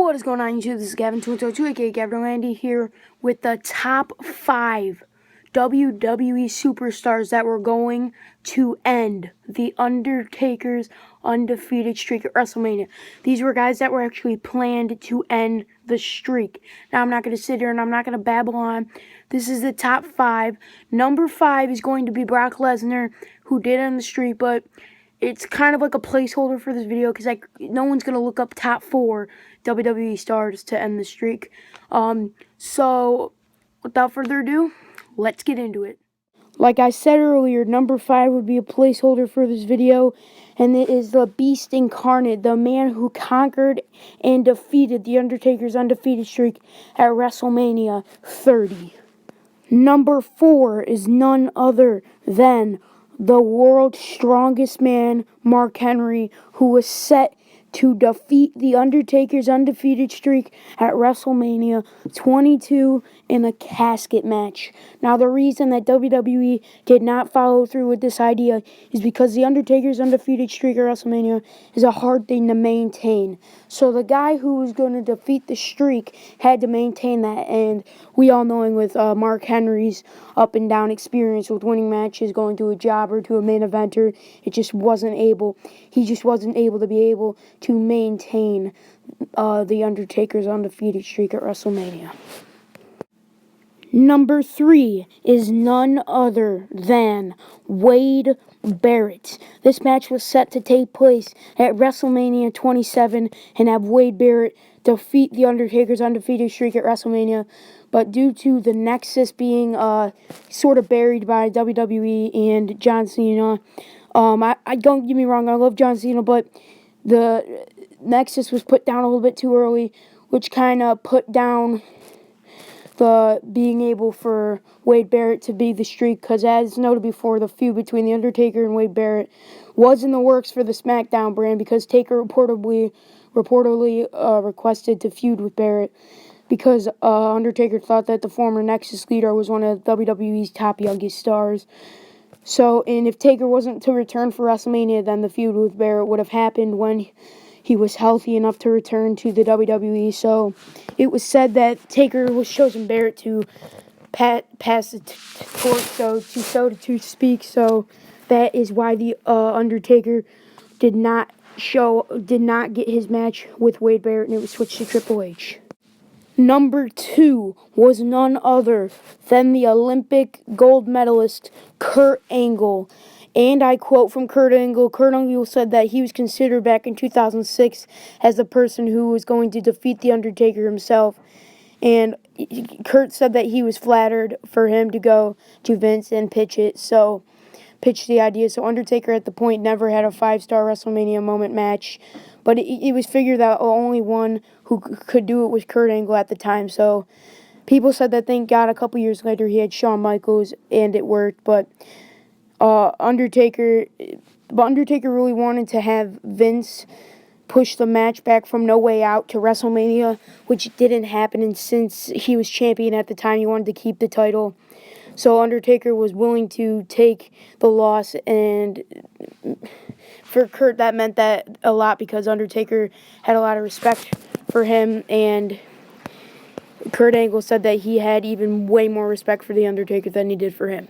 What is going on YouTube? This is Gavin202, aka Gavin here with the top 5 WWE superstars that were going to end the Undertaker's undefeated streak at WrestleMania. These were guys that were actually planned to end the streak. Now, I'm not going to sit here and I'm not going to babble on. This is the top 5. Number 5 is going to be Brock Lesnar, who did end the streak, but it's kind of like a placeholder for this video because no one's going to look up top 4 WWE stars to end the streak. So, without further ado, let's get into it. Like I said earlier, number 5 would be a placeholder for this video, and it is the Beast Incarnate, the man who conquered and defeated The Undertaker's undefeated streak at WrestleMania 30. Number 4 is none other than the world's strongest man, Mark Henry, who was set to defeat The Undertaker's undefeated streak at WrestleMania 22 in a casket match. Now, the reason that WWE did not follow through with this idea is because The Undertaker's undefeated streak at WrestleMania is a hard thing to maintain. So the guy who was going to defeat the streak had to maintain that, and we all knowing with Mark Henry's up and down experience with winning matches, going to a jobber, to a main eventer, he just wasn't able to be able to maintain The Undertaker's undefeated streak at WrestleMania. Number 3 is none other than Wade Barrett. This match was set to take place at WrestleMania 27 and have Wade Barrett defeat The Undertaker's undefeated streak at WrestleMania. But due to the Nexus being sort of buried by WWE and John Cena, I don't get me wrong, I love John Cena, but the Nexus was put down a little bit too early, which kind of put down the being able for Wade Barrett to be the streak, because as noted before, the feud between The Undertaker and Wade Barrett was in the works for the SmackDown brand, because Taker reportedly requested to feud with Barrett because Undertaker thought that the former Nexus leader was one of WWE's top youngest stars. So, and if Taker wasn't to return for WrestleMania, then the feud with Barrett would have happened when he was healthy enough to return to the WWE. So, it was said that Taker was chosen Barrett to pass the torch, so to speak. So, that is why the Undertaker did not get his match with Wade Barrett, and it was switched to Triple H. Number 2 was none other than the Olympic gold medalist Kurt Angle. And I quote from Kurt Angle. Kurt Angle said that he was considered back in 2006 as the person who was going to defeat The Undertaker himself. And Kurt said that he was flattered for him to go to Vince and pitch the idea. So Undertaker at the point never had a 5-star WrestleMania moment match. But it was figured that only one who could do it was Kurt Angle at the time. So people said that, thank God, a couple years later he had Shawn Michaels and it worked. But Undertaker really wanted to have Vince push the match back from No Way Out to WrestleMania, which didn't happen. And since he was champion at the time, he wanted to keep the title. So Undertaker was willing to take the loss, and for Kurt, that meant that a lot because Undertaker had a lot of respect for him, and Kurt Angle said that he had even way more respect for The Undertaker than he did for him.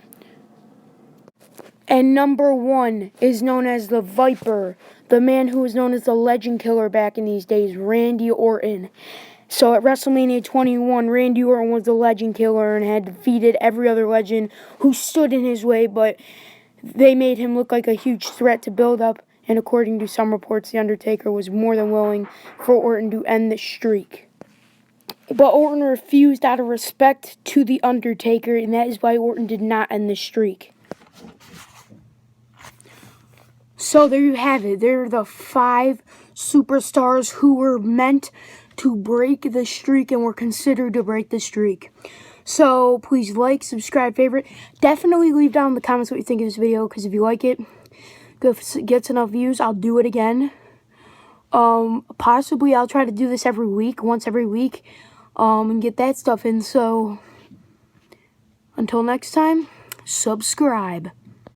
And number 1 is known as the Viper, the man who was known as the Legend Killer back in these days, Randy Orton. So at WrestleMania 21, Randy Orton was the Legend Killer and had defeated every other legend who stood in his way, but they made him look like a huge threat to build up. And according to some reports, The Undertaker was more than willing for Orton to end the streak. But Orton refused out of respect to The Undertaker, and that is why Orton did not end the streak. So there you have it. There are the 5 superstars who were meant to break the streak and were considered to break the streak. So please like, subscribe, favorite. Definitely leave down in the comments what you think of this video, because if you like it, if it gets enough views, I'll do it again. Possibly I'll try to do this every week, once every week, and get that stuff in. So until next time, subscribe.